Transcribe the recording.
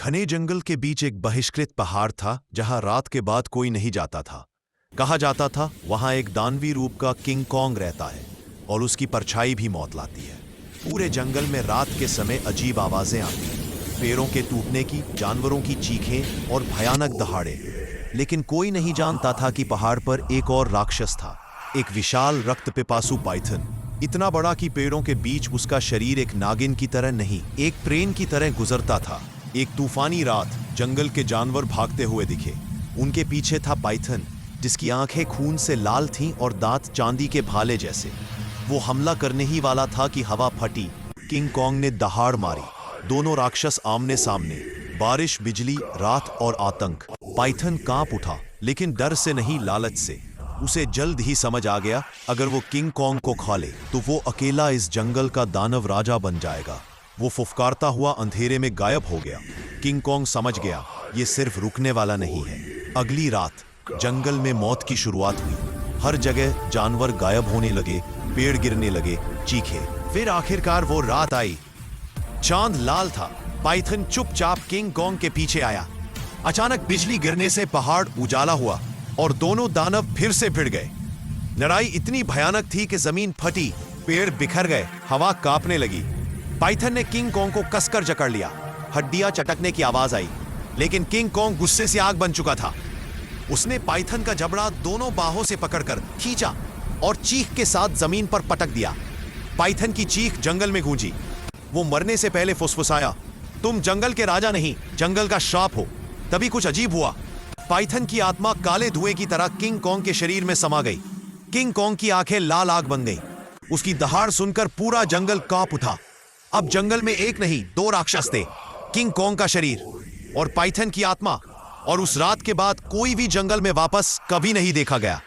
घने जंगल के बीच एक बहिष्कृत पहाड़ था जहां रात के बाद कोई नहीं जाता था। कहा जाता था वहां एक दानवी रूप का किंग कॉन्ग रहता है और उसकी परछाई भी मौत लाती है। पूरे जंगल में रात के समय अजीब आवाजें आती हैं, पेड़ों के टूटने की, जानवरों की चीखें और भयानक दहाड़े। लेकिन कोई नहीं जानता था कि पहाड़ पर एक और राक्षस था, एक विशाल रक्त पिपासु पाइथन, इतना बड़ा कि पेड़ों के बीच उसका शरीर एक नागिन की तरह नहीं, एक प्रेन की तरह गुजरता था। एक तूफानी रात जंगल के जानवर भागते हुए दिखे। उनके पीछे था पाइथन, जिसकी आंखें खून से लाल थीं और दांत चांदी के भाले जैसे। वो हमला करने ही वाला था कि हवा फटी। किंग कॉन्ग ने दहाड़ मारी। दोनों राक्षस आमने सामने, बारिश, बिजली, रात और आतंक। पाइथन कांप उठा, लेकिन डर से नहीं, लालच से। उसे जल्द ही समझ आ गया, अगर वो किंग कॉन्ग को खा ले तो वो अकेला इस जंगल का दानव राजा बन जाएगा। वो फुफकारता हुआ अंधेरे में गायब हो गया। किंग कॉन्ग समझ गया ये सिर्फ रुकने वाला नहीं है। अगली रात जंगल में मौत की शुरुआत हुई। हर जगह जानवर गायब होने लगे, पेड़ गिरने लगे, चीखे। फिर आखिरकार वो रात आई। चांद लाल था। पाइथन चुपचाप किंग कॉन्ग के पीछे आया। अचानक बिजली गिरने से पहाड़ उजाला हुआ और दोनों दानव फिर से भिड़ गए। लड़ाई इतनी भयानक थी कि जमीन फटी, पेड़ बिखर गए, हवा कांपने लगी। पाइथन ने किंग कॉन्ग को कसकर जकड़ लिया। हड्डियां चटकने की आवाज आई, लेकिन किंग कॉन्ग गुस्से से आग बन चुका था। उसने पाइथन का जबड़ा दोनों बाहों से पकड़कर खींचा और चीख के साथ जमीन पर पटक दिया। पाइथन की चीख जंगल में गूंजी। वो मरने से पहले फुसफुसाया, तुम जंगल के राजा नहीं, जंगल का श्राप हो। तभी कुछ अजीब हुआ। पाइथन की आत्मा काले धुएं की तरह किंग कॉन्ग के शरीर में समा गई। किंग कॉन्ग की आंखें लाल आग बन गईं। उसकी दहाड़ सुनकर पूरा जंगल कांप उठा। अब जंगल में एक नहीं, दो राक्षस थे, किंग कॉन्ग का शरीर और पाइथन की आत्मा। और उस रात के बाद कोई भी जंगल में वापस कभी नहीं देखा गया।